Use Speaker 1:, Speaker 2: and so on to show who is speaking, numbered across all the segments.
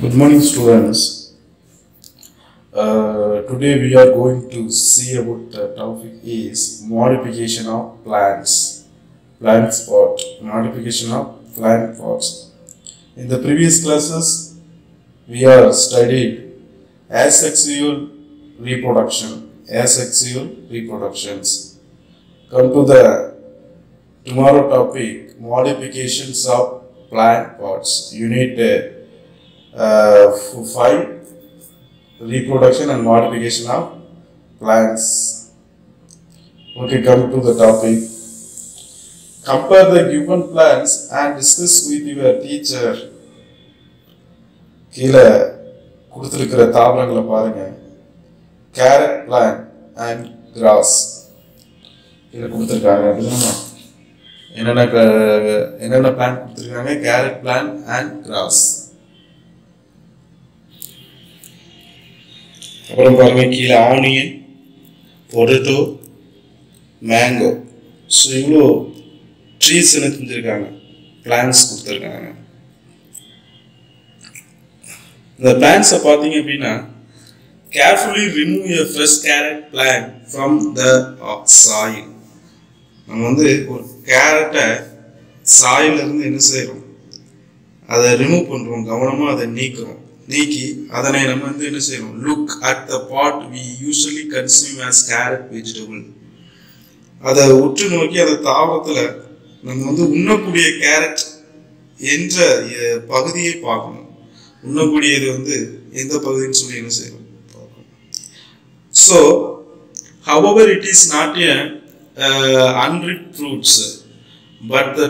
Speaker 1: Good morning, students. Today we are going to see about the topic is modification of plants. Modification of plant pots. In the previous classes, we are studied asexual reproductions. Come to the tomorrow topic, modifications of plant pots. Unit 5, reproduction and modification of plants. Okay, come to the topic. Compare the given plants and discuss with your teacher. கீழே கொடுத்திருக்கிற தாவரங்களை பாருங்க. Carrot plant and grass. கீழே கொடுத்திருக்காங்க அப்படின்னா என்னென்ன plant கொடுத்திருக்காங்க? Carrot plant and grass. அப்புறம் பாருங்க கீழே ஆனியன், பொட்டேட்டோ, மேங்கோ. ஸோ இவ்வளோ ட்ரீஸ் என்ன செஞ்சுருக்காங்க, பிளான்ஸ் கொடுத்துருக்காங்க. இந்த பிளான்ஸை பார்த்தீங்க அப்படின்னா carefully remove a fresh carrot plant from the soil. நம்ம வந்து ஒரு கேரட்டை சாயிலிருந்து என்ன செய்கிறோம், அதை ரிமூவ் பண்ணுறோம், கவனமாக அதை நீக்கி அதனை நம்ம வந்து என்ன செய்யணும், look at the part we usually consume as carrot vegetable. அதை உற்று நோக்கி அந்த தாவரத்தில் நம்ம வந்து உண்ணக்கூடிய கேரட் என்ற பகுதியை பார்க்கணும். உண்ணக்கூடியது வந்து எந்த பகுதின்னு சொல்லி என்ன செய்யணும் பார்க்கணும். So however it is not a unripe fruits but the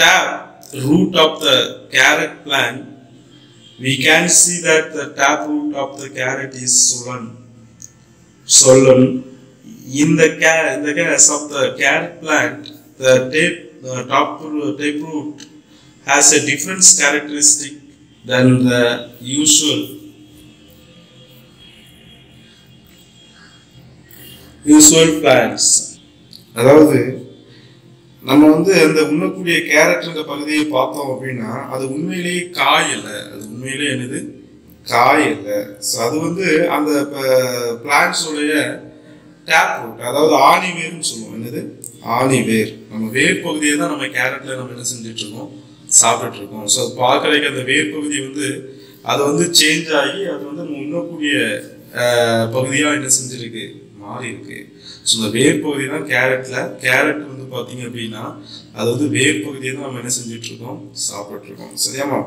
Speaker 1: tap root of the carrot plant, we can see that the taproot of the carrot is swollen. In the case of the carrot plant, the taproot has a different characteristic than the usual plants. அதாவது நம்ம வந்து அந்த உண்ணக்கூடிய கேரட்ன்ற பகுதியை பார்த்தோம் அப்படின்னா அது உண்மையிலேயே காய் இல்லை, அது உண்மையிலேயே என்னது காய் இல்லை. ஸோ அது வந்து அந்த பிளான்ட்ஸோடைய டேப் ரூட், அதாவது ஆணி வேர்னு சொல்லுவோம். என்னது ஆணி வேர். நம்ம வேர் பகுதியை தான் நம்ம கேரட்ல நம்ம என்ன செஞ்சுட்டு இருக்கோம், சாப்பிட்டுட்டு இருக்கோம். ஸோ அது பார்க்கறதுக்கு அந்த வேர் பகுதி வந்து அது வந்து சேஞ்ச் ஆகி அது வந்து நம்ம உண்ணக்கூடிய பகுதியாக என்ன செஞ்சிருக்கு, மாறி இருக்கு. ஸோ இந்த வேர் பகுதி தான் கேரட் வந்து பார்த்தீங்க அப்படின்னா அது வந்து வேர் பகுதியை தான் நம்ம என்ன செஞ்சுட்டு இருக்கோம், சாப்பிட்டு இருக்கோம். சரியாமா?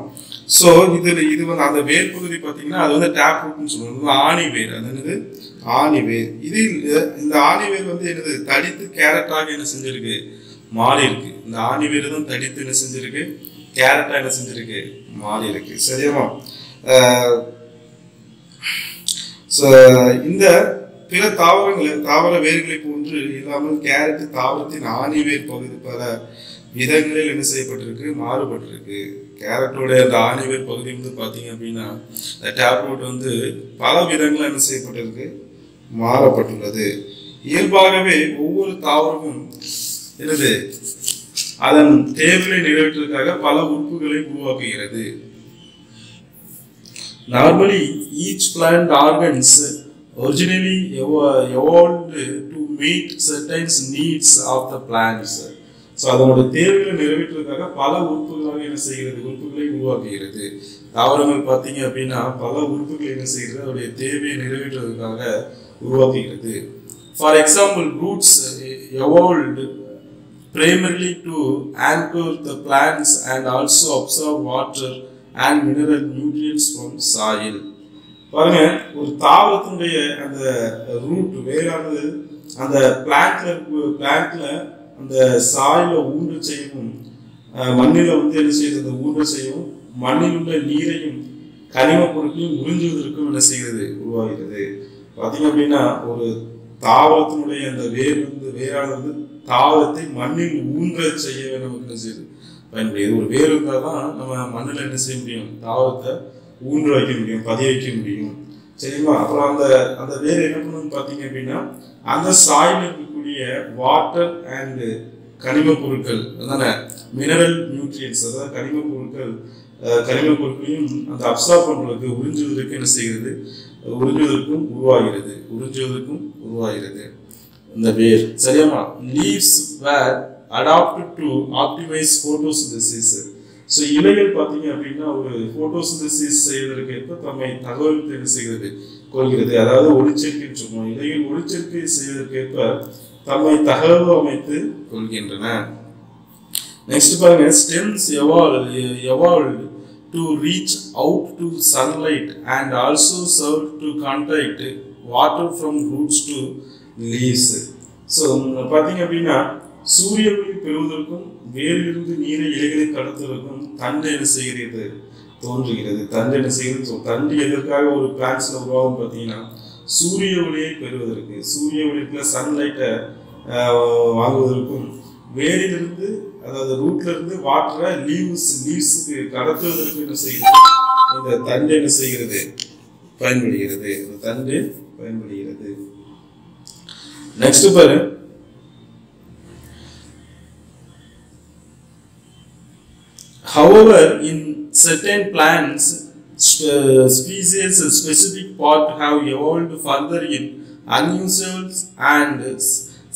Speaker 1: ஸோ இது வந்து அந்த வேர் பகுதி பார்த்தீங்கன்னா அது வந்து டேப் ரூட்னு சொல்லுவோம். ஆணி வேர், அது என்னது ஆணி வேர். இந்த ஆணி வேர் வந்து என்னது தடித்து கேரட்டாக என்ன செஞ்சிருக்கு, மாறி இருக்கு. இந்த ஆணி வேர் தான் தடித்து என்ன செஞ்சிருக்கு, கேரட்டா என்ன செஞ்சிருக்கு, மாறி இருக்கு. சரியாமா? இந்த பிற தாவர வேர்களை போன்று இல்லாமல் கேரட் தாவரத்தின் ஆணி வேர் பகுதி பல விதங்களில் என்ன செய்யப்பட்டிருக்கு, மாறுபட்டிருக்கு. கேரட்டோட அந்த ஆணி வேர் பகுதி வந்து பார்த்தீங்க அப்படின்னா இந்த டேப் ரூட் வந்து பல விதங்களில் என்ன செய்யப்பட்டிருக்கு, மாறப்பட்டுள்ளது. இயல்பாகவே ஒவ்வொரு தாவரமும் என்னது அதன் தேவையை நிறைவேற்றுவதற்காக பல உறுப்புகளை உருவாக்குகிறது. Normally, each plant organs originally evolved to meet certain needs of the plants. So அதனோட தேவைகளை நிறைவேற்றுவதற்காக பல உறுப்புகளாக என்ன செய்கிறது, உறுப்புகளை உருவாக்குகிறது. தாவரங்கள் பார்த்தீங்க அப்படின்னா பல உறுப்புகளை என்ன செய்கிறது, அதோடைய தேவையை நிறைவேற்றுவதற்காக உருவாக்குகிறது. For example, roots evolved primarily to anchor the plants and also absorb water and mineral nutrients from soil. பாருங்க, ஒரு தாவரத்தினுடைய அந்த ரூட் வேரானது அந்த பிளான்ட்ல அந்த சாயில ஊன்ற செய்யவும், மண்ணில வந்து என்ன செய்யறது, ஊன்ற செய்யவும், மண்ணில் உள்ள நீரையும் கனிம பொருட்களையும் உறிஞ்சுவதற்கும் என்ன செய்கிறது, உருவாகிறது. பார்த்தீங்க அப்படின்னா ஒரு தாவரத்தினுடைய அந்த வேரானது தாவரத்தை மண்ணில் ஊன்ற செய்ய நமக்கு என்ன செய்யுது, பயன்படுது. ஒரு வேர் இருந்தால் தான் நம்ம மண்ணில் என்ன செய்ய முடியும், தாவரத்தை ஊன்ற வைக்க முடியும், பதிய வைக்க முடியும். சரிங்களா? அப்புறம் அந்த வேர் என்ன பண்ணணும்னு பார்த்தீங்க அப்படின்னா அந்த சாயில் இருக்கக்கூடிய வாட்டர் அண்ட் கனிம பொருட்கள், அதான மினரல் நியூட்ரியன்ஸ், அதாவது கனிம பொருட்கள் கரிம பொருட்களையும் அந்த அப்சார்ப் பண்றதுக்கு உறிஞ்சுவதற்கு என்ன செய்கிறது, உறிஞ்சுவதற்கும் உருவாகிறது இந்த வேர். சரியாமா? Leaves were adapted to optimize photosynthesis. So இலைகள் பார்த்தீங்க அப்படின்னா ஒரு photosynthesis செய்வதற்கு தம்மை தகவல் என்ன செய்கிறது, கொள்கிறது. அதாவது ஒளிச்சேர்க்கைன்னு சொல்லுவோம். இலைகள் ஒளிச்சேர்க்கை செய்வதற்கேற்ப தம்மை தகவல் அமைத்து கொள்கின்றன. நெக்ஸ்ட் பாருங்க, stems evolved to reach out to sunlight and also serve to contact water from roots to leaves. So பார்த்தீங்க அப்படின்னா சூரிய ஒளி பெறுவதற்கும் வேரிலிருந்து நீரை இலைகளை கடத்துவதற்கும் தண்டு என்ன செய்கிறது, தோன்றுகிறது. தண்டு என்ன செய்கிறது? ஸோ தண்டு எதற்காக ஒரு பிளான்ட்ஸ்ல உருவாகும் பார்த்தீங்கன்னா சூரிய ஒளியை பெறுவதற்கு, சூரிய ஒளிக்குள்ள சன்லைட்டை வாங்குவதற்கும், வேரிலிருந்து அதாவது ரூட்ல இருந்து வாட்டரை லீவ்ஸுக்கு கடத்துவதற்கு என்ன செய்கிறது, இந்த தண்டு என்ன செய்கிறது, பயன்படுகிறது. இந்த தண்டு பயன்படுகிறது. நெக்ஸ்ட் பாரு, however in certain plants species a specific part have evolved further in unusual and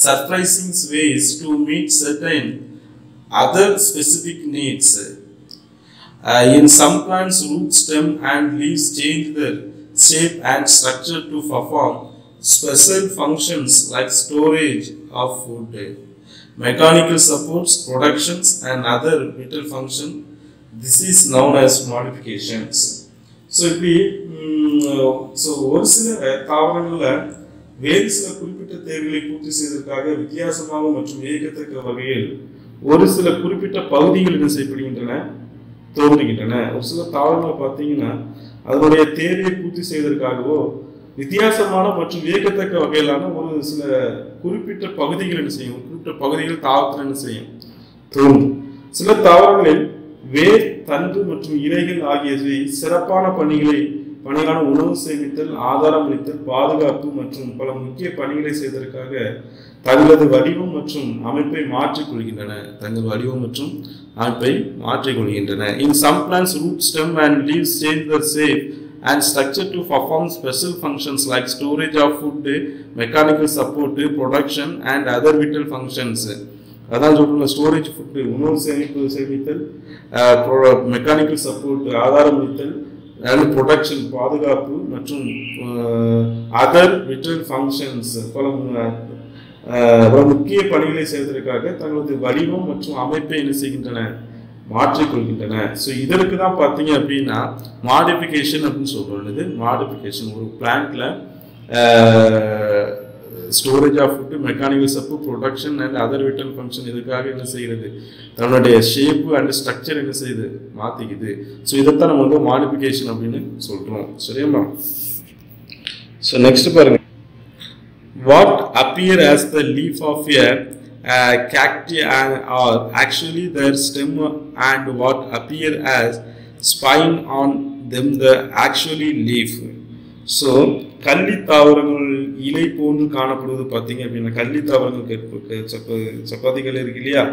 Speaker 1: surprising ways to meet certain other specific needs. In some plants root, stem and leaves change their shape and structure to perform special functions like storage of food, mechanical supports, productions and other vital function. This is known as modifications. So ஒரு சில தாவரங்களில் வேறு சில குறிப்பிட்ட தேவைகளை பூர்த்தி செய்வதற்காக வித்தியாசமாக மற்றும் வியக்கத்தக்க வகையில் ஒரு சில குறிப்பிட்ட பகுதிகள் என்ன செய்யப்படுகின்றன, தோன்றுகின்றன. ஒரு சில தாவரங்களை பார்த்தீங்கன்னா அதனுடைய தேவையை பூர்த்தி செய்வதற்காகவோ வித்தியாசமான மற்றும் வியக்கத்தக்க வகையிலான ஒரு சில குறிப்பிட்ட பகுதிகள் என்ன செய்யும், குறிப்பிட்ட பகுதிகள் தாவரத்தில் என்ன செய்யும், தோன்றும். சில தாவரங்களில் வேர், தண்டு மற்றும் இலைகள் ஆகியவை சிறப்பான பணிகளான உணவு சேமித்தல், ஆதாரம் அளித்தல், பாதுகாப்பு மற்றும் பல முக்கிய பணிகளை செய்வதற்காக தங்களது வடிவம் மற்றும் அமைப்பை மாற்றிக்கொள்கின்றன. In some plants, root, stem and leaves change their shape and structure to perform special functions like storage of food, mechanical support, production and other vital functions. அதான் சொல்றோம், ஸ்டோரேஜ் ஃபுட்டு, உணவு சேமித்தல், மெக்கானிக்கல் சப்போர்ட், ஆதாரம் அளித்தல், and production, பாதுகாப்பு மற்றும் other Vittal functions, பல முக்கிய பணிகளை செய்வதற்காக தங்களது வடிவம் மற்றும் அமைப்பை என்ன செய்கின்றன, மாற்றிக்கொள்கின்றன. ஸோ இதற்கு தான் பார்த்தீங்க அப்படின்னா மாடிஃபிகேஷன் அப்படின்னு சொல்றோம். இது மாடிஃபிகேஷன். ஒரு பிளான்ட்ல storage of food, mechanical support, production and other vital function இதுக்காக என்ன செய்கிறது, தன்னுடைய ஷேப்பு அண்ட் ஸ்ட்ரக்சர் என்ன செய்யுது, மாற்றிக்குது. ஸோ இதைத்தான் நம்ம வந்து மாடிஃபிகேஷன் அப்படின்னு சொல்கிறோம். சரியாமா? ஸோ நெக்ஸ்ட் பாருங்க, what appear as the leaf of a cacti are actually their stem and what appear as spine on them the actually leaf. So கள்ளி தாவரங்கள் இலை போன்று காணப்படுவது பார்த்தீங்க அப்படின்னா, கள்ளி தாவரங்கள் சப்பாத்திகள் இருக்கு இல்லையா,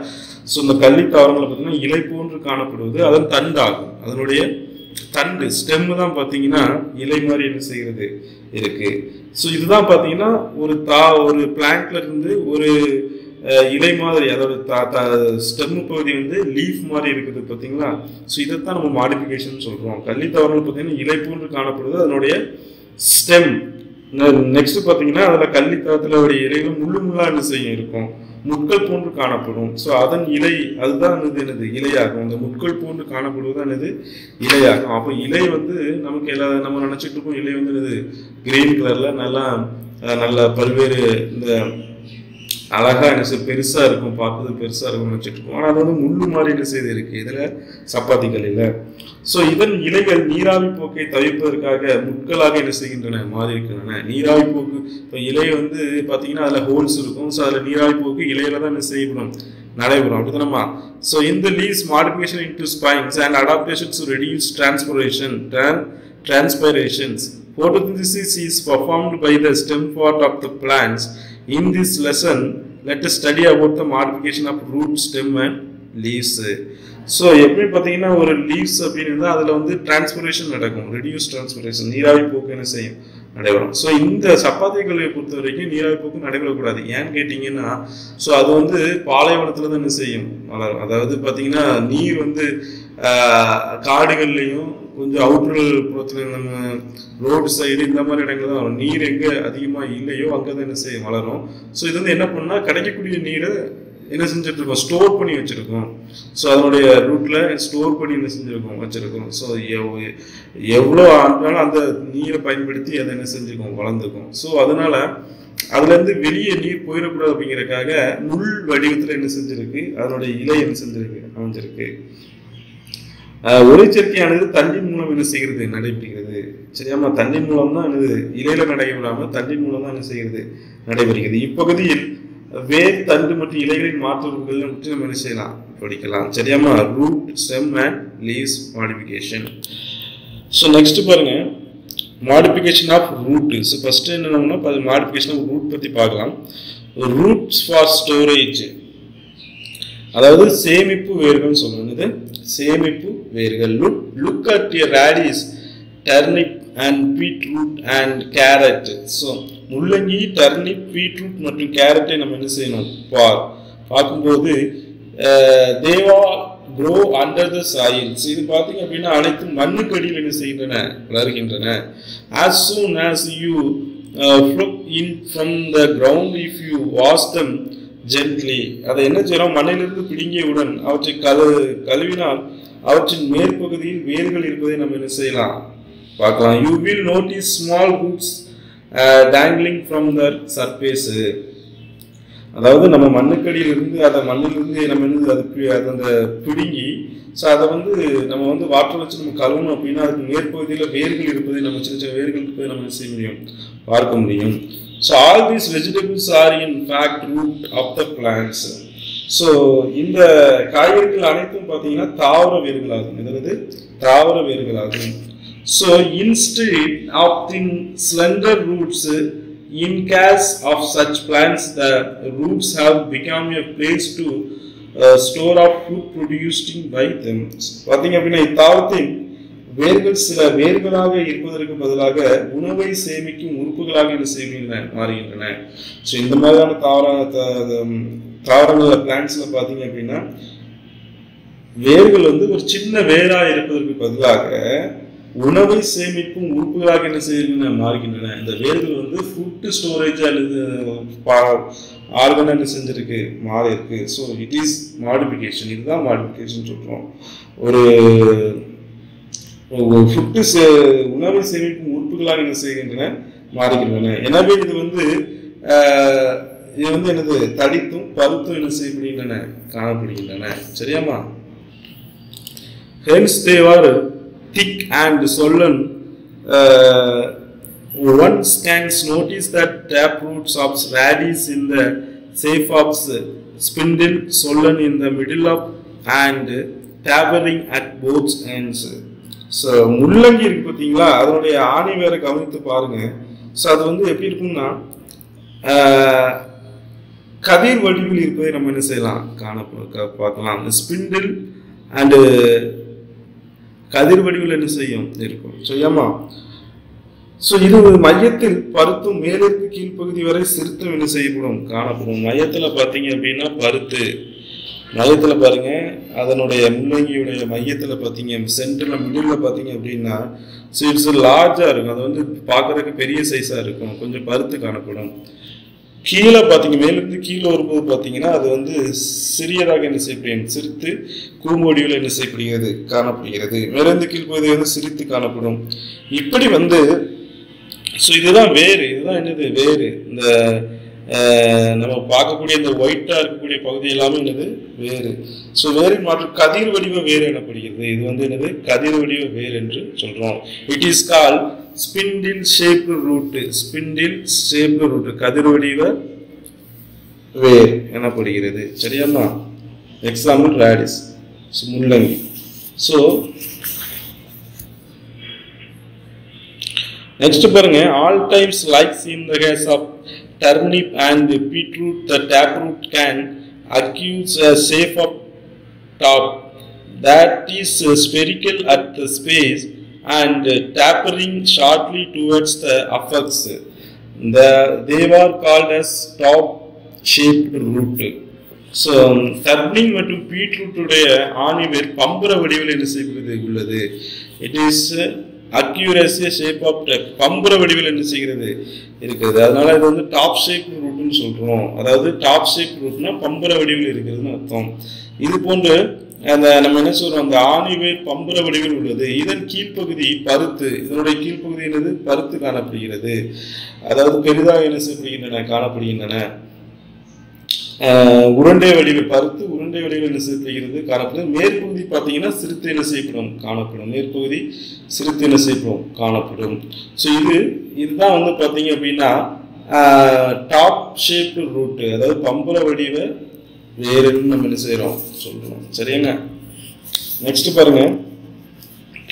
Speaker 1: ஸோ இந்த கள்ளி தாவரங்கள் பார்த்தீங்கன்னா இலை போன்று காணப்படுவது அதன் தண்டாகும். அதனுடைய தண்டு ஸ்டெம் தான் பார்த்தீங்கன்னா இலை மாதிரி என்ன செய்கிறது இருக்கு. ஸோ இதுதான் பார்த்தீங்கன்னா ஒரு பிளான்ட்ல இருந்து ஒரு இலை மாதிரி, அதாவது ஸ்டெம் பகுதி வந்து லீஃப் மாதிரி இருக்குது பார்த்தீங்களா. ஸோ இதைத்தான் நம்ம மாடிஃபிகேஷன் சொல்றோம். கள்ளி தாவரங்கள் பார்த்தீங்கன்னா இலை போன்று காணப்படுவது அதனுடைய ஸ்டெம். நெக்ஸ்ட் பார்த்தீங்கன்னா அதில் கள்ளி தாவரத்தில் இலைகள் முள்ளா என்ன செய்யும் இருக்கும், முட்கள் போன்று காணப்படும். ஸோ அதன் இலை அதுதான் என்னது இலையாகும். அந்த முட்கள் போன்று காணப்படுவது என்னது இலையாகும். அப்போ இலை வந்து நமக்கு நம்ம நினைச்சிட்டு இருக்கோம் இலை வந்து என்னது கிரீன் கலர்ல நல்லா பல்வேறு இந்த அழகா என்ன செய்ய பெருசா இருக்கும், பார்ப்பது பெருசா இருக்கும் நினைச்சிட்டு இருக்கோம். ஆனால் அது வந்து முள்ளு மாதிரி என்ன செய்து இருக்கு இதுல சப்பாத்திகள் இல்லை. ஸோ இதன் இலைகள் நீராவி போக்கை தவிர்ப்பதற்காக முட்களாக என்ன செய்கின்றன, மாறி இருக்கின்றன. நீராவி போக்கு இப்போ இலை வந்து பார்த்தீங்கன்னா அதில் ஹோல்ஸ் இருக்கும். ஸோ அதில் நீராவி போக்கு இலையில தான் என்ன செய்யப்படும், நடைபெறும். அப்படித்தானமா? ஸோ இந்த leaves modification into spines and adaptations to reduce transpirations. Photosynthesis is performed by the stem part of the plants. In this lesson, let us study about the modification of root, stem and leaves. So எப்படி பார்த்தீங்கன்னா ஒரு leaves அப்படின்னு இருந்தால் அதில் வந்து transpiration நடக்கும், reduce transpiration, நீராவி போக்கு என்ன செய்யும், நடைபெறும். ஸோ இந்த சப்பாத்தி கல்வியை பொறுத்த வரைக்கும் நீராவி போக்கு நடைபெறக்கூடாது. ஏன்னு கேட்டிங்கன்னா ஸோ அது வந்து பாலைவனத்தில் தான் என்ன செய்யும், வளரும். அதாவது பார்த்தீங்கன்னா நீர் வந்து காடுகள்லையும் கொஞ்சம் அவுட்டர் புறத்தில் நம்ம ரோடு சைடு இந்த மாதிரி இடங்கள் தான் வரும். நீர் எங்கே அதிகமாக இல்லையோ அங்கே தான் என்ன செய்யும், வளரும். ஸோ இது வந்து என்ன பண்ணால் கிடைக்கக்கூடிய நீரை என்ன செஞ்சுட்டு இருக்கோம், ஸ்டோர் பண்ணி வச்சிருக்கோம். ஸோ அதனுடைய ரூட்ல ஸ்டோர் பண்ணி என்ன செஞ்சிருக்கோம், வச்சிருக்கோம். ஸோ எவ்வளோ ஆனாலும் அந்த நீரை பயன்படுத்தி அதை என்ன செஞ்சுருக்கோம், வளர்ந்துக்கும். ஸோ அதனால அதுல இருந்து வெளியே நீர் போயிடக்கூடாது அப்படிங்கிறதுக்காக முள் வடிவத்தில் என்ன செஞ்சிருக்கு, அதனுடைய இலை என்ன செஞ்சிருக்கு, அமைஞ்சிருக்கு. ஒளிச்சேர்க்கையானது தண்ணீர் மூலம் என்ன செய்கிறது, நடைபெறுகிறது. சரியாமா, தண்ணீர் மூலம் தான் என்னது, இலையில நடைபெறாம தண்ணீர் மூலம் தான் என்ன செய்கிறது, நடைபெறுகிறது. இப்பகுதியில் வேர், தண்டு மற்றும் இலைகளின் மாற்றுகள் நம்ம என்ன செய்யலாம், படிக்கலாம். சரியாமா, root, stem and leaves modification. So next பாருங்க, modification of root. So first என்னன்னா மாடிஃபிகேஷன் ஆஃப் ரூட் பற்றி பார்க்கலாம். ரூட்ஸ் ஃபார் ஸ்டோரேஜ், அதாவது சேமிப்பு வேர்கள் சொல்லுறது, சேமிப்பு வேர்கள். Look at a radius, turnip and beetroot and carrot. So முள்ளங்கி, டர்னிப், பீட்ரூட் மற்றும் கேரட்டை நம்ம என்ன செய்யணும், பார்க்கும்போது தேவா க்ரோ அண்டர் த சாயில்ஸ். இது பார்த்தீங்க அப்படின்னா அனைத்து மண்ணுக்கு அடியில் என்ன செய்கின்றன, வளர்கின்றன. as soon as you pluck in from the ground, if you wash them gently, அதை என்ன செய்யறோம், மண்ணிலிருந்து பிடுங்கியவுடன் அவற்றை கழுவினால் அவற்றின் மேற்பகுதியில் வேர்கள் இருப்பதை நம்ம என்ன செய்யலாம், பார்க்கலாம். you will notice small roots dangling from the surface. அதாவது நம்ம மண்ணுக்கடியில் இருந்து அதை மண்ணிலிருந்து நம்ம அது அந்த பிடுங்கி, ஸோ அதை வந்து நம்ம வந்து வாட்டர் வச்சு நம்ம கழுவணும் அப்படின்னா அதுக்கு மேற்பகுதியில் வேர்கள் இருப்பதை நம்ம சின்ன சின்ன வேர்கள் இருப்பதை நம்ம செய்ய முடியும், பார்க்க முடியும். So all these vegetables are in fact root of the plants. So இந்த காய்கறிகள் அனைத்தும் பார்த்தீங்கன்னா தாவர வேர்களாகும். எதாவது தாவர வேர்களாகும். So instead of thin slender roots, in case of such plants, the roots have become a place to store of food produced by them. பார்த்தீங்க அப்படின்னா இத்தாவரத்தின் வேர்கள் சில வேர்களாக இருப்பதற்கு பதிலாக உணவை சேமிக்கும் உறுப்புகளாக என்ன செய்கின்றன, மாறுகின்றன. ஸோ இந்த மாதிரியான தாவரங்கள பிளான்ட்ஸ்ல பார்த்தீங்க அப்படின்னா வேர்கள் வந்து ஒரு சின்ன வேரா இருப்பதற்கு பதிலாக உணவை சேமிக்கும் உறுப்புகளாக என்ன செய்கின்றன, மாறுகின்றன. இந்த வேர்கள் வந்து ஃபுட் ஸ்டோரேஜ் அல்லது ஆர்கன் என்ன செஞ்சிருக்கு, மாறி இருக்கு. So it is modification. இதுதான் மாடிஃபிகேஷன் சொல்றோம். ஒரு ஃபுட்டு உணவை சேமிக்கும் உறுப்புகளாக என்ன செய்கின்றன, மாறுகின்றன. எனவே இது வந்து என்னது, தடித்தும் பருத்தும் என்ன செய்யப்படுகின்றன, காணப்படுகின்றன. சரியாமா, hence they were thick and swollen. One can notice that taproots of radish in the shape of spindle, swollen in the middle of and tapering at both ends. So முள்ளங்கி இருக்கு பார்த்தீங்களா, அதனுடைய ஆணி வேற கவனித்து பாருங்க. ஸோ அது வந்து எப்படி இருக்கும்னா கதிர் வடிவில் இருப்பதை நம்ம என்ன செய்யலாம், பார்க்கலாம். ஸ்பிண்டில் அண்டு கதிர் வடிவில் என்ன செய்யும், இருக்கும். சரியாமா. ஸோ இது மையத்தில் பருத்தும் மேலிருந்து கீழ்ப்பகுதி வரை சிறுத்தும் என்ன செய்யப்படும், காணப்படும். மையத்தில் பார்த்தீங்க அப்படின்னா பருத்து, மையத்தில் பாருங்க அதனுடைய முள்ளங்கியுடைய மையத்தில் பார்த்தீங்க, சென்டரில் மிடில் பார்த்தீங்க அப்படின்னா இட்ஸ் லார்ஜாக இருக்கும். அது வந்து பார்க்கறதுக்கு பெரிய சைஸாக இருக்கும், கொஞ்சம் பருத்து காணப்படும். கீழே பார்த்தீங்க, மேலிருந்து கீழே வரும்போது பார்த்தீங்கன்னா அது வந்து சிறியதாக என்ன செய்யப்படுகிறது, சிரித்து கூம்பொடியில் என்ன செய்யப்படுகிறது, காணப்படுகிறது. மேலிருந்து கீழ்ப்பகுதி வந்து சிரித்து காணப்படும். இப்படி வந்து ஸோ இதுதான் வேறு, இதுதான் என்னது வேறு. இந்த நம்ம பார்க்கக்கூடிய இந்த ஒயிட்டாக இருக்கக்கூடிய பகுதி எல்லாமே என்னது வேறு. ஸோ வேரின் மாற்று கதிர் வடிவ வேறு எனப்படுகிறது. இது வந்து என்னது கதிர் வடிவ வேர் என்று சொல்றோம். It is called spindle shaped root. Spindle shaped root கதிர் வடிவ வேர் எனப்படுகிறது. சரியாமா. எக்ஸாம்பிள் ரேடிஸ், முள்ளங்கி. ஸோ நெக்ஸ்ட் பாருங்க, all times likes in the case of turnip and beetroot, the taproot can accuse a shape of top that is spherical at the space and tapering shortly towards the apex. They were called as top shaped root. So turning மற்றும் beetroot உடைய ஆணிவேர் பம்பர வடிவில் என்ன செய்கிறது உள்ளது. It is accuracy shape of பம்பர வடிவில் என்ன செய்கிறது இருக்குது. அதனால இது வந்து டாப் ஷேப் ரூட்னு சொல்றோம். அதாவது டாப் ஷேப் ரூட்னா பம்பர வடிவில் இருக்குதுன்னு அர்த்தம். இது போன்று அந்த நம்ம என்ன சொல்றோம், அந்த ஆணிவேர் பம்பர வடிவில் உள்ளது. இதன் கீழ்ப்பகுதி பருத்து, இதனுடைய கீழ்ப்பகுதி என்னது பருத்து காணப்படுகிறது. அதாவது பெரிதாக என்ன செய்யப்படுகின்றன காணப்படுகின்றன. உருண்டை வடிவில் பருத்து உருண்டை வடிவில் என்ன செய்யப்படுகிறது காணப்படும். மேற்பகுதி பார்த்தீங்கன்னா சிறுத்தை என்ன செய்யப்படும் காணப்படும். மேற்பகுதி சிறுத்தை என்ன செய்யப்படும் காணப்படும். ஸோ இதுதான் வந்து பார்த்தீங்க அப்படின்னா டாப் ஷேப்டு ரூட்டு, அதாவது பம்பர வடிவ வேறுன்னு நம்ம என்ன செய்யறோம் சொல்றோம். சரியாங்க. நெக்ஸ்ட் பாருங்க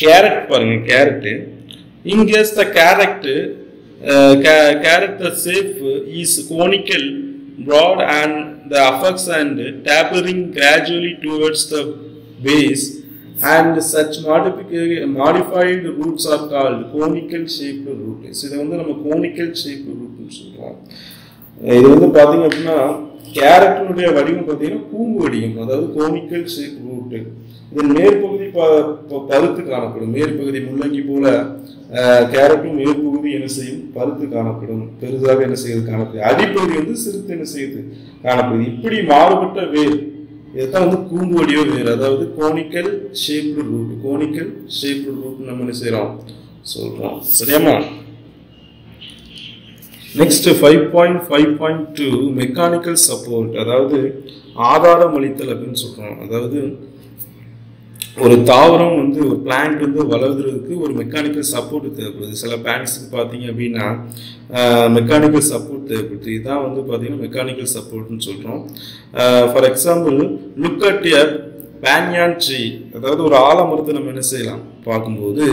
Speaker 1: கேரட். பாருங்க carrot. In case the carrot the shape is conical, broad and the apex and tapering gradually towards the base, and such modified roots are called conical shaped root. So இது வந்து நம்ம conical shaped root னு சொல்றோம். இது வந்து பாத்தீங்க அப்படின்னா கேரட்டினுடைய வடிவம் பார்த்தீங்கன்னா கூம்பு வடிவம், அதாவது கோனிக்கல் ஷேப் ரூட். இதன் மேற்பகுதி பருத்து காணப்படும். மேற்பகுதி முள்ளங்கி போல கேரட்டும் மேற்பகுதி என்ன செய்யும் பருத்து காணப்படும், பெரிதாக என்ன செய்யுது காணப்படும். அடிப்பகுதி வந்து சிறுத்து என்ன செய்யுது காணப்படுது. இப்படி மாறுபட்ட வேர் இதுதான் வந்து கூம்பு வடிவ வேர், அதாவது conical shaped root. Conical shaped root நம்ம என்ன செய்யறோம் சொல்றோம். சரியாமா. நெக்ஸ்ட் 5.5.2 மெக்கானிக்கல் சப்போர்ட், அதாவது ஆதாரம் அளித்தல் அப்படின்னு சொல்றோம். அதாவது ஒரு தாவரம் வந்து ஒரு பிளான்ட் வந்து வளர்றதுக்கு ஒரு மெக்கானிக்கல் சப்போர்ட் தேவைப்படுது. சில பிளான்ட்ஸுக்கு பார்த்தீங்க அப்படின்னா மெக்கானிக்கல் சப்போர்ட் தேவைப்படுது. இதுதான் வந்து பார்த்தீங்கன்னா மெக்கானிக்கல் சப்போர்ட்னு சொல்கிறோம். For example look at a banyan tree, அதாவது ஒரு ஆலமரத்தை நம்ம என்ன செய்யலாம் பார்க்கும்போது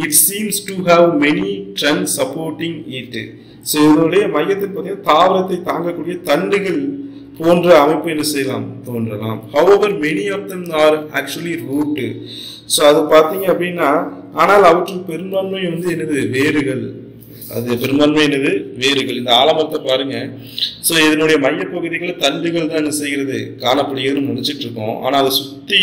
Speaker 1: it seems to have many trunk supporting it. So இதனுடைய மையத்தில் பார்த்தீங்கன்னா தாவரத்தை தாங்கக்கூடிய தண்டுகள் போன்ற அமைப்பு என்ன செய்யலாம் தோன்றலாம். however many of them are actually root. So அது பார்த்தீங்க அப்படின்னா ஆனால் அவற்றில் பெரும்பான்மை வந்து என்னது வேர்கள். அது பெரும்பான்மை என்னது வேர்கள். இந்த ஆலமரத்தை பாருங்க. ஸோ இதனுடைய மையப்பகுதிகளில் தண்டுகள் தான் என்ன செய்கிறது காணப்படுகிறதுன்னு நினைச்சிட்டு இருக்கோம். ஆனால் அதை சுற்றி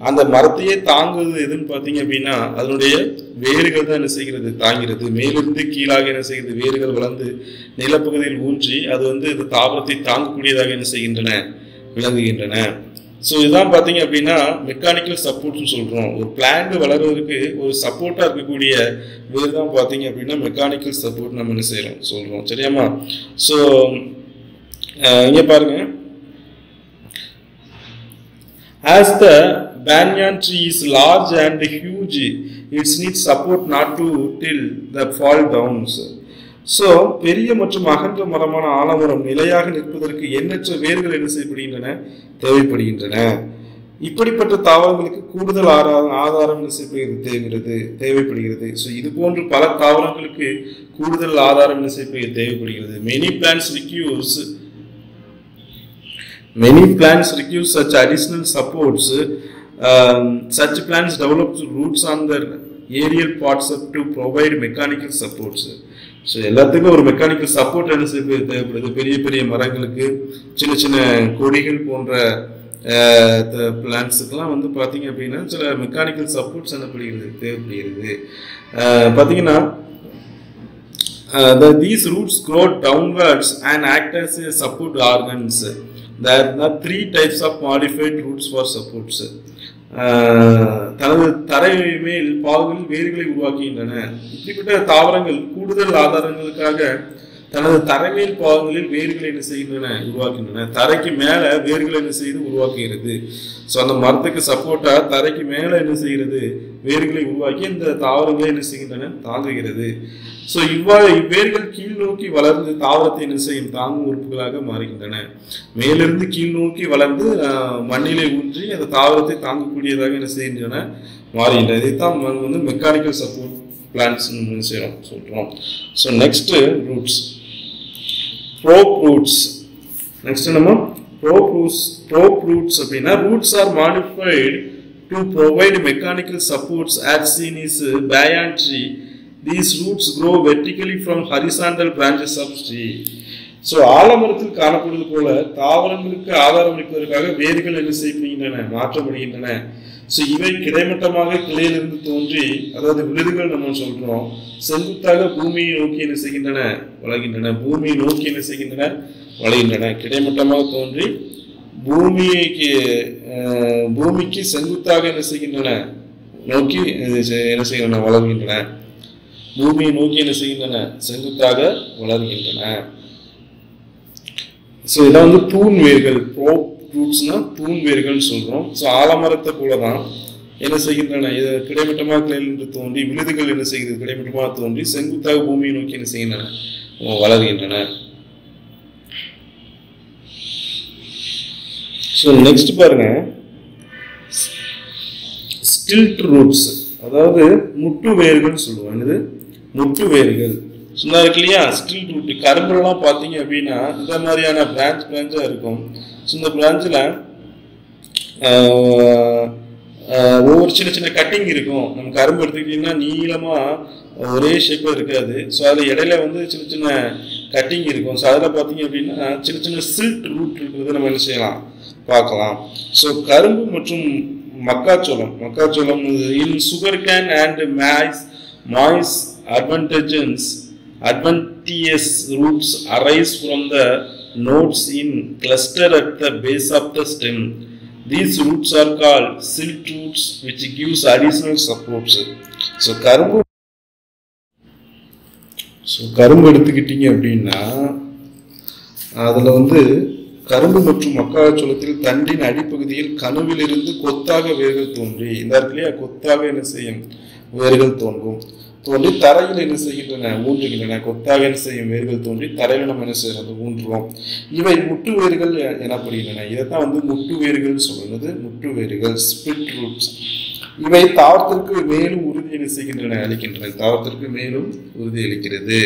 Speaker 1: அந்த மரத்தையே தாங்குவது எதுன்னு பார்த்தீங்க அப்படின்னா அதனுடைய வேர்கள் தான் என்ன செய்கிறது தாங்கிறது. மேலிருந்து கீழாக என்ன செய்கிறது வேர்கள் வளர்ந்து நிலப்பகுதியில் ஊன்றி அது வந்து இந்த தாவரத்தை தாங்கக்கூடியதாக என்ன செய்கின்றன விளங்குகின்றன. ஸோ இதுதான் பார்த்தீங்க அப்படின்னா மெக்கானிக்கல் சப்போர்ட்னு சொல்கிறோம். ஒரு பிளான்ட் வளர்வதற்கு ஒரு சப்போர்ட்டாக இருக்கக்கூடிய வேர் தான் பார்த்தீங்க அப்படின்னா மெக்கானிக்கல் சப்போர்ட் நம்ம என்ன செய்கிறோம் சொல்கிறோம். சரியாமா. ஸோ இங்கே பாருங்க, as the banyan tree is large and huge, it needs support not to till the fall down. So பெரிய மற்றும் அகன்ற மரமான ஆலமரம் நிலையாக நிற்பதற்கு எண்ணற்ற வேர்கள் என்ன செய்யப்படுகின்றன தேவைப்படுகின்றன. இப்படிப்பட்ட தாவரங்களுக்கு கூடுதல் ஆதாரம் என்ன செய்யப்படுகிறது தேவைப்படுகிறது. ஸோ இது போன்று பல தாவரங்களுக்கு கூடுதல் ஆதாரம் என்ன செய்யப்படுகிறது தேவைப்படுகிறது. Many plants require such additional supports. Such plants develop roots on their aerial parts to provide mechanical supports. So எல்லாத்துக்கும் ஒரு மெக்கானிக்கல் சப்போர்ட் என்ன செய்ய தேவைப்படுது. பெரிய பெரிய மரங்களுக்கு, சின்ன சின்ன கொடிகள் போன்ற பிளான்ட்ஸுக்கெல்லாம் வந்து பார்த்தீங்க அப்படின்னா சில மெக்கானிக்கல் சப்போர்ட்ஸ் என்னப்படுகிறது தேவைப்படுகிறது. பார்த்தீங்கன்னா these roots grow downwards and act as a support organs. There are three types of modified roots for supports. தனது தரை மேல் பாகங்களில் வேர்களை உருவாக்குகின்றன. இப்படிப்பட்ட தாவரங்கள் கூடுதல் ஆதாரங்களுக்காக தனது தரைமேல் பாகங்களில் வேர்களை என்ன செய்கின்றன உருவாக்குகின்றன. தரைக்கு மேல வேர்களை என்ன செய்து உருவாக்குகிறது. ஸோ அந்த மரத்துக்கு சப்போர்ட்டா தரைக்கு மேல என்ன செய்கிறது வேர்களை உருவாக்கி இந்த தாவரங்களை என்ன செய்கின்றன தாங்குகிறது. ஸோ இவ்வேர்கள் கீழ் நோக்கி வளர்ந்து தாவரத்தை என்ன செய்யும் தாங்கும் உறுப்புகளாக மாறுகின்றன. மேலிருந்து கீழ் நோக்கி வளர்ந்து மண்ணிலே ஊன்றி அந்த தாவரத்தை தாங்கக்கூடியதாக என்ன செய்கின்றன மாறுகின்றன. இதைத்தான் வந்து மெக்கானிக்கல் சப்போர்ட் பிளான்ட்ஸ் சொல்றோம். So next roots, probe roots. Next நம்ம ப்ரோப் ரூட்ஸ் அப்படின்னா roots R modified to provide mechanical supports as seen is banyan tree. These roots grow vertically from horizontal branches of tree. So ஆலமரத்தில் காணப்படுவது போல தாவரங்களுக்கு ஆதாரம் அளிப்பதற்காக வேர்கள் என்ன செய்யப்படுகின்றன, மாற்றப்படுகின்றன. ஸோ இவை கிடைமட்டமாக கிளையிலிருந்து தோன்றி, அதாவது விழுதுகள் நம்ம சொல்றோம், செங்குத்தாக பூமியை நோக்கி என்ன செய்கின்றன, வளர்கின்றன. பூமியை நோக்கி என்ன செய்கின்றன, வளர்கின்றன. கிடைமட்டமாக தோன்றி பூமிக்கு செங்குத்தாக என்ன செய்கின்றன, நோக்கி என்ன செய்கின்றன, வளர்கின்றன. பூமியை நோக்கி என்ன செய்கின்றன, செங்குத்தாக வளர்கின்றன. ஸோ இதான் வந்து தூண் வேர்கள், ப்ரோப் ரூட்ஸ்னா தூண் வேர்கள் சொல்றோம். ஸோ ஆலமரத்தை போல தான் என்ன செய்கின்றன, இது கிடைமட்டமாக கிளையிலிருந்து தோன்றி விழுதுகள் என்ன செய்கிறது, கிடைமட்டமாக தோன்றி செங்குத்தாக பூமியை நோக்கி என்ன செய்கின்றன, வளர்கின்றன. ஸோ நெக்ஸ்ட் பாருங்க, ஸ்டில்ட் ரூட்ஸ், அதாவது முட்டு வேர்கள் சொல்லுவாங்க. இது முட்டு வேர்கள் சொன்னா இருக்கு இல்லையா. ஸ்டில் ரூட் கரும்புலாம் பார்த்தீங்க அப்படின்னா இந்த மாதிரியான பிரான்ச்சா இருக்கும். ஸோ இந்த பிரான்ச்சில் ஒவ்வொரு சின்ன சின்ன கட்டிங் இருக்கும். நம்ம கரும்பு எடுத்துக்கிட்டிங்கன்னா நீளமாக ஒரே ஷேப்பில் இருக்காது. ஸோ அதில் இடையில வந்து சின்ன சின்ன கட்டிங் இருக்கும். ஸோ அதில் பார்த்தீங்க அப்படின்னா சின்ன சின்ன சில்ட் ரூட் இருக்கிறது நம்ம என்ன செய்யலாம், பார்க்கலாம். ஸோ கரும்பு மற்றும் மக்காச்சோளம் in sugar cane and maize adventitious roots arise from the nodes in cluster at the base of the stem. These roots are called silt roots, which gives additional supports. So கரும்பு எடுத்துக்கிட்டீங்க அப்படின்னா அதுல வந்து கரும்பு மற்றும் மக்காச்சோளத்தில் தண்டின் அடிப்பகுதியில் கணுவிலிருந்து கொத்தாக வேர்கள் தோன்றி, இந்த இடத்துலயே கொத்தாக என்ன செய்யும், வேர்கள் தோன்றும். தோன்றி தரையில் என்ன செய்கின்றன, ஊன்றுகின்றன. கொத்தாக என்ன செய்யும், வேர்கள் தோன்றி தரையில் நம்ம என்ன செய்யறது, ஊன்றுவோம். இவை முட்டு வேர்கள் எனப்படுகின்றன. இதைத்தான் வந்து முட்டு வேர்கள் சொல்றது. முட்டு வேர்கள், ஸ்பிட் ரூட்ஸ். இவை தாவரத்திற்கு மேலும் உறுதி என்ன செய்கின்றன, அளிக்கின்றன. தாவரத்திற்கு மேலும் உறுதி அளிக்கிறது.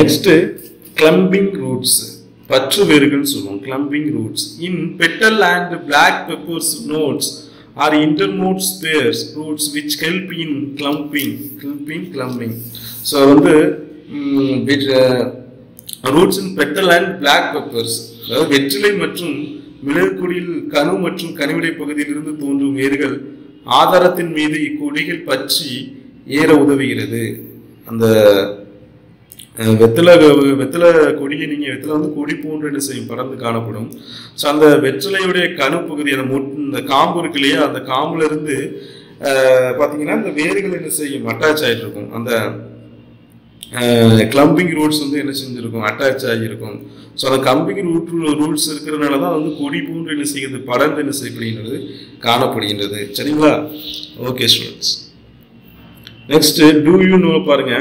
Speaker 1: நெக்ஸ்ட் கிளம்பிங் ரூட்ஸ், பற்று வேர்கள் சொல்லுவோம். Clinging roots in betel and black peppers nodes are intermode pairs roots which help in clumping. So வந்து roots in petal and black peppers, அதாவது வெற்றிலை மற்றும் மிளகுடியில் கணு மற்றும் கனிவிடை பகுதியில் இருந்து தோன்றும் வேர்கள் ஆதாரத்தின் மீது இக்கொடிகள் பற்றி ஏற உதவுகிறது. அந்த வெத்தலை கொடியை நீங்க வெத்தலை வந்து கொடி போன்று என்ன செய்யும், பறந்து காணப்படும். ஸோ அந்த வெற்றிலையுடைய கணு பகுதி, அந்த காம்பு இருக்கு இல்லையா, அந்த காம்புல இருந்து பார்த்தீங்கன்னா இந்த வேர்கள் என்ன செய்யும், அட்டாச் ஆகிட்டு இருக்கும். அந்த கிளம்பிங் ரூட்ஸ் வந்து என்ன செஞ்சிருக்கும், அட்டாச் ஆகியிருக்கும். ஸோ அந்த கிளம்பிங் ரூட்ஸ் இருக்கிறதுனால தான் வந்து கொடி போன்று என்ன செய்யுது, பறந்து என்ன செய்யப்படுகின்றது, காணப்படுகின்றது. சரிங்களா? Okay students. Next do you know பாருங்க.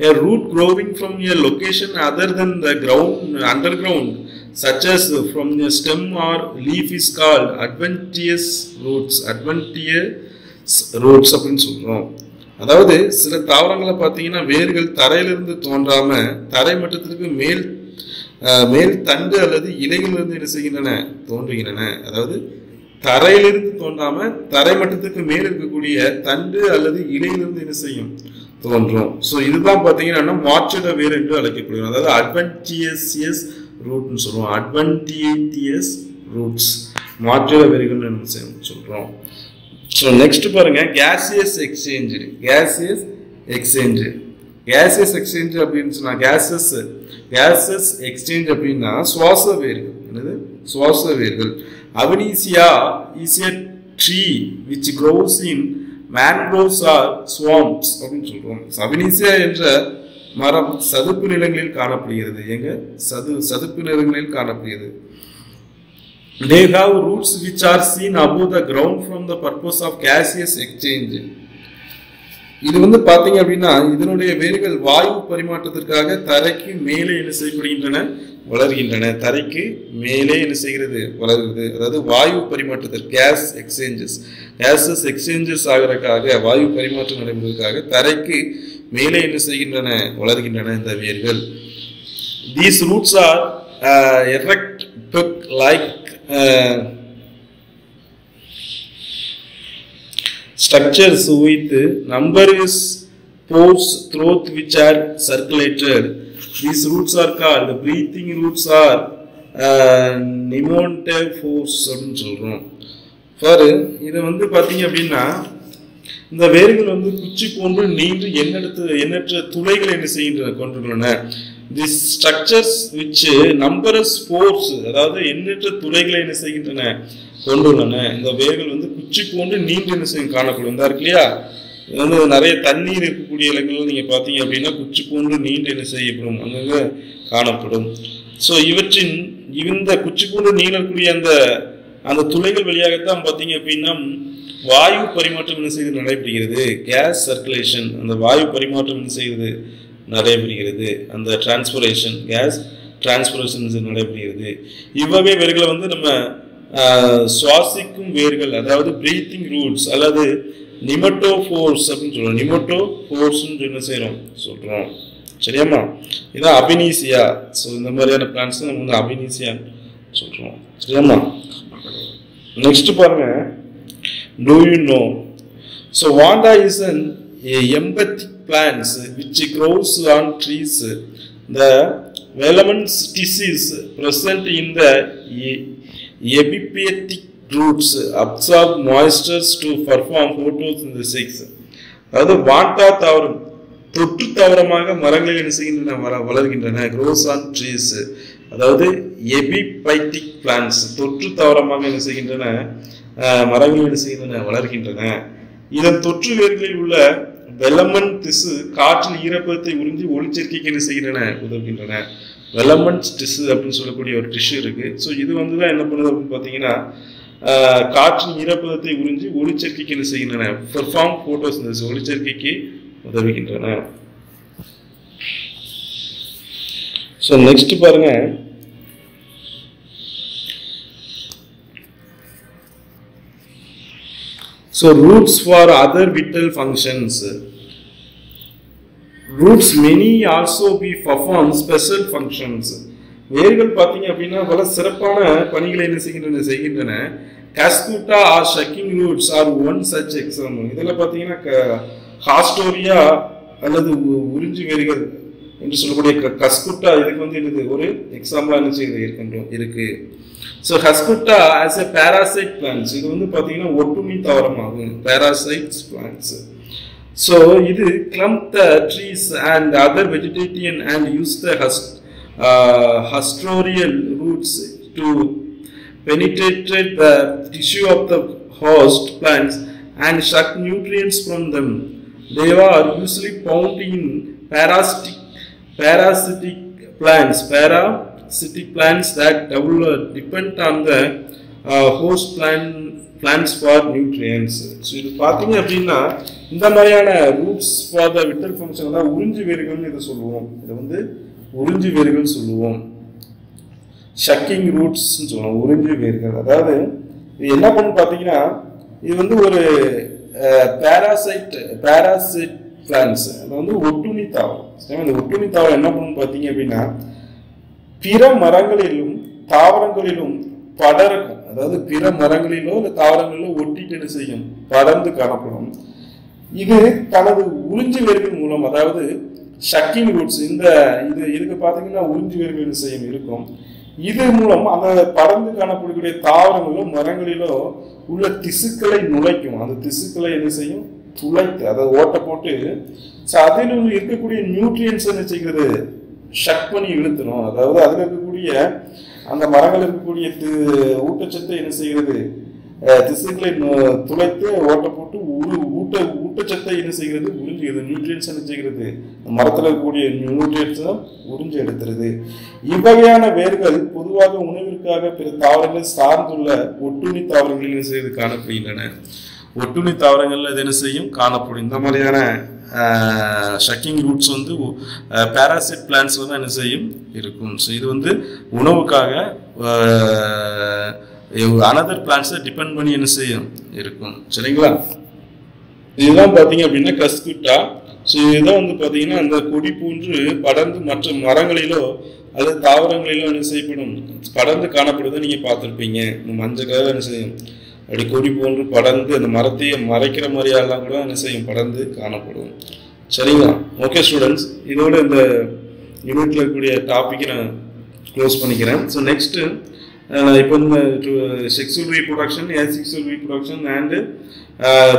Speaker 1: A root growing from a location other than the underground, such as from the stem or leaf, is called adventitious roots. அப்படின்னு சொல்றோம். அதாவது சில தாவரங்களை பார்த்தீங்கன்னா வேர்கள் தரையிலிருந்து தோன்றாம தரை மட்டத்திற்கு மேல் தண்டு அல்லது இலைகளிலிருந்து என்ன செய்கின்றன, தோன்றுகின்றன. அதாவது தரையிலிருந்து தோன்றாம தரை மட்டத்துக்கு மேல் இருக்கக்கூடிய தண்டு அல்லது இலையிலிருந்து என்ன செய்யும், தோன்றும். ஸோ இதுதான் பார்த்தீங்கன்னா மாற்றிட வேர் என்று அழைக்கப்படுகிறது. அதாவது அட்வென்டியஸ் ரூட்னு சொல்லுவோம். அட்வென்டியஸ் ரூட்ஸ், மாற்றிட வேர்கள் சொல்றோம். ஸோ நெக்ஸ்ட் பாருங்க, கேசியஸ் எக்ஸ்சேஞ்ச் அப்படின்னு சொன்னா கேசஸ் எக்ஸ்சேஞ்ச் அப்படின்னா சுவாச வேர்கள். என்னது? சுவாச வேர்கள். அவினீசியா is a tree which grows in mangroves or swamps அப்படின்னு சொல்றோம். அவினீசியா என்ற மரம் சதுப்பு நிலங்களில் காணப்படுகிறது. எங்க? சதுப்பு நிலங்களில் காணப்படுகிறது. They have roots which are seen above the ground from the purpose of gaseous exchange. இது வந்து பாத்தீங்க அப்படின்னா இதனுடைய வேர்கள் வாயு பரிமாற்றத்திற்காக தரைக்கு மேலே என்ன செய்யப்படுகின்றன, வளர்கின்றன. தரைக்கு மேலே என்ன செய்கிறது, வளர்கிறது. அதாவது வாயு பரிமாற்றத்தில் கேசஸ் எக்ஸ்சேஞ்சஸ் ஆகிறதுக்காக, வாயு பரிமாற்றம் நடைபெறுவதற்காக தரைக்கு மேலே என்ன செய்கின்றன, வளர்கின்றன இந்த வேர்கள். These roots are erect like structures with numerous pores through which are circulated. These roots are called breathing roots or pneumothorax அப்படின்னு சொல்றோம். பாரு இது வந்து பாத்தீங்க அப்படின்னா இந்த வேர்கள் வந்து குச்சி போன்று நீண்டு எண்ணற்ற துளைகளை என்ன செய்கின்றன கொண்டுள்ளன. These structures which numerous pores அதாவது எண்ணற்ற துளைகளை என்ன செய்கின்றன கொண்டுள்ளன. இந்த வேர்கள் வந்து குச்சி போன்று நீண்டு என்ன செய்யும் காணப்படும். இந்த இருக்கு இல்லையா, இது வந்து நிறைய தண்ணீர் இருக்கக்கூடிய இடங்கள்ல நீங்க பாத்தீங்க அப்படின்னா குச்சி போன்று நீண்டு என்ன செய்யப்படும் அங்கங்க காணப்படும். ஸோ இவற்றின் இந்த குச்சி போன்று நீளக்கூடிய அந்த துளைகள் வழியாகத்தான் பார்த்தீங்க அப்படின்னா வாயு பரிமாற்றம் என்ன செய்து நடைபெறுகிறது. கேஸ் சர்க்குலேஷன், அந்த வாயு பரிமாற்றம் என்ன செய்கிறது நடைபெறுகிறது. அந்த டிரான்ஸ்பரேஷன், கேஸ் டிரான்ஸ்பரேஷன் நடைபெறுகிறது. இவ்வகை வேர்களை வந்து நம்ம சுவாசிக்கும் வேர்கள், அதாவது பிரீத்திங் ரூட்ஸ் அல்லது நிமட்டோஃபோர்ஸ் அப்படின்னு சொல்றோம். நிமட்டோஃபோர்ஸ்ன்னு என்ன செய்யறோம் சொல்றோம். சரியாமா, இதான் அபினீசியா. ஸோ இந்த மாதிரியான பிளான்ஸ் நம்ம வந்து அபினீசியா சொல்றோம். சரியாமா. நெக்ஸ்ட் பாருங்க, do you know? So Vanda is an empathic plants which grows on trees. The vehement tissues present in the epiphytic roots absorb moisture to perform photosynthesis. அதாவது வாண்டா தாவரம் தொற்று தாவரமாக மரங்களில் என்ன செய்கின்றன வளர்கின்றன. grows on trees, அதாவது epiphytic plants தொற்று தாவரமாக என்ன செய்கின்றன மரங்கள் என்ன செய்கின்றன வளர்கின்றன. இதன் தொற்று வேர்களில் உள்ள வெலமன் திசு காற்றில் ஈரப்பதத்தை உறிஞ்சி ஒளிச்சேர்க்கைக்கு என்ன செய்கின்றன உதவுகின்றன. வெலமன் டிஷ்யூ அப்படின்னு சொல்லக்கூடிய ஒரு டிஷ்யூ இருக்கு. ஸோ இது வந்து தான் என்ன பண்ணுது அப்படின்னு பார்த்தீங்கன்னா காற்றின் ஈரப்பதத்தை உறிஞ்சி ஒளிச்சேர்க்கைக்கு என்ன செய்கின்றன பெர்ஃபார்ம் போட்டோசிந்தசிஸ் ஒளிச்சேர்க்கைக்கு உதவுகின்றன. ஸோ நெக்ஸ்ட் பாருங்க, so roots for other vital functions. Roots many also be perform special functions. வேர்கள் பார்த்தீங்க அப்படின்னா பல சிறப்பான பணிகளை என்ன செய்கின்றன. Cascuta or sucking roots are one such example. இதில் பார்த்தீங்கன்னா ஹாஸ்டோரியா அல்லது உறிஞ்சி வேர்கள் என்று சொல்லக்கூடிய கஸ்குட்டா இதுக்கு வந்து என்னது ஒரு எக்ஸாம்பிளா என்ன செய்யுது இருக்கு. So Hascuta as a parasite plants, இது வந்து பாத்தீங்கன்னா ஒட்டுண்ணி தாவரமாகும். parasites plants. So இது clump the trees and other vegetarian and use the hastrorial roots to penetrate the tissue of the host plants and suck nutrients from them. They are usually found in parasitic plants. Parasitic plants that depend on the host plants for nutrients. So இது பாத்தீங்க அப்படின்னா இந்த மாதிரியான roots for the vital function தான் உறிஞ்சி வேர்கள் இதை சொல்லுவோம். இதை வந்து உறிஞ்சி வேர்கள் சொல்லுவோம். ஷக்கிங் ரூட்ஸ் சொல்லுவோம் உறிஞ்சி வேர்கள். அதாவது இது என்ன பண்ணு பாத்தீங்கன்னா இது வந்து ஒரு parasite plants, அது வந்து ஒட்டுண்ணி தாவரம். இந்த ஒட்டுண்ணி தாவரம் என்ன பண்ணு பாத்தீங்க அப்படின்னா பிற மரங்களிலும் தாவரங்களிலும் படர்க்கும். அதாவது பிற மரங்களிலோ இல்ல தாவரங்களிலோ ஒட்டிட்டு என்ன செய்யும் படர்ந்து காணப்படும். இது தனது உறிஞ்சி வேர்கள் மூலம், அதாவது ஷக்கிங் ரூட்ஸ், இதுக்கு பாத்தீங்கன்னா உறிஞ்சி வேர்கள் என்ன செய்யும் இருக்கும். இது மூலம் அந்த படர்ந்து காணப்படக்கூடிய தாவரங்களிலோ மரங்களிலோ உள்ள திசுக்களை நுழைக்கும். அந்த திசுக்களை என்ன செய்யும் துளைத்து, அதாவது ஓட்ட போட்டு அதில் இருக்கக்கூடிய நியூட்ரியன்ஸ் என்ன செய்கிறது ஷக் பண்ணி இழுத்துரும். அதாவது அதில் இருக்கக்கூடிய அந்த மரங்கள் இருக்கக்கூடிய ஊட்டச்சத்தை என்ன செய்கிறது திசுக்களை துளைத்து ஓட்ட போட்டு ஊட்டச்சத்தை என்ன செய்கிறது உறிஞ்சுகிறது. நியூட்ரியன்ஸ் என்ன செய்கிறது மரத்தில் இருக்கக்கூடிய நியூட்ரியன்ஸ் உறிஞ்சு எடுத்துருது. இவ்வகையான வேர்கள் பொதுவாக உணவிற்காக பிற தாவரங்களை சார்ந்துள்ள ஒட்டுண்ணி தாவரங்கள் என்ன செய்து காணப்படுகின்றன. ஒட்டுண்ணி தாவரங்கள்ல இது என்ன செய்யும் காணப்படும். இந்த மாதிரியான ஷக்கிங் ரூட்ஸ் வந்து பாராசைட் பிளான்ட்ஸ்ல தான் என்ன செய்யும் இருக்கும். ஸோ இது வந்து உணவுக்காக அனதர் பிளான்ட்ஸை டிபெண்ட் பண்ணி என்ன செய்யும் இருக்கும். சரிங்களா, இதுதான் பார்த்தீங்க அப்படின்னா கஸ்குட்டா. ஸோ இதுதான் வந்து பார்த்தீங்கன்னா அந்த கொடி போன்று படர்ந்து மற்ற மரங்களிலோ அல்லது தாவரங்களிலோ என்ன செய்யப்படும் படர்ந்து காணப்படுவதை நீங்கள் பார்த்துருப்பீங்க. மஞ்சள் கலர் என்ன செய்யும் அப்படி கொடி போன்று படர்ந்து அந்த மரத்தையே மறைக்கிற மாதிரியெல்லாம் கூட என்ன செய்யும், படர்ந்து காணப்படும். சரிங்களா? ஓகே ஸ்டூடெண்ட்ஸ், இதோட இந்த யூனிட்ல இருக்கக்கூடிய டாபிக்கை நான் க்ளோஸ் பண்ணிக்கிறேன். ஸோ நெக்ஸ்ட்டு இப்போ இந்த sexual reproduction, asexual reproduction and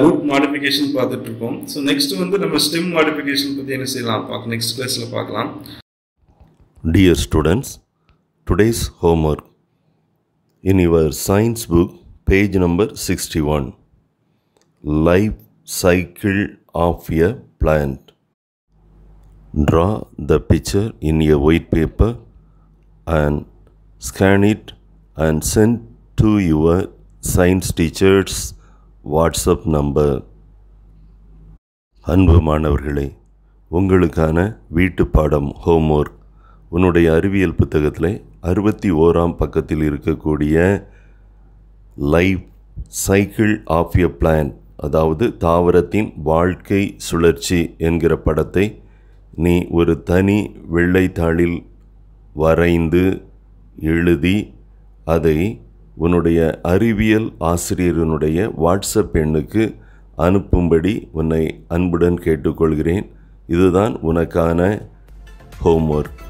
Speaker 1: root modification பார்த்துட்டு இருக்கோம். ஸோ நெக்ஸ்ட் வந்து நம்ம ஸ்டெம் மாடிஃபிகேஷன் பற்றி என்ன செய்யலாம் பார்க்க நெக்ஸ்ட் கிளாஸில் பார்க்கலாம்.
Speaker 2: Dear students, today's homework in your science book, page number 61, life cycle of a plant. Draw the picture in a white paper and scan it and send to your science teacher's WhatsApp number. அன்பு மாணவர்களே, உங்களுக்கான வீட்டு பாடம் homework உன்னுடைய அறிவியல் புத்தகத்தில் 61ஆம் பக்கத்தில் இருக்கக்கூடிய life cycle of a plant, அதாவது தாவரத்தின் வாழ்க்கை சுழற்சி என்கிற படத்தை நீ ஒரு தனி வெள்ளைத்தாளில் வரைந்து எழுதி அதை உன்னுடைய அறிவியல் ஆசிரியரினுடைய வாட்ஸ்அப் எண்ணுக்கு அனுப்பும்படி உன்னை அன்புடன் கேட்டுக்கொள்கிறேன். இதுதான் உனக்கான ஹோம்ஒர்க்.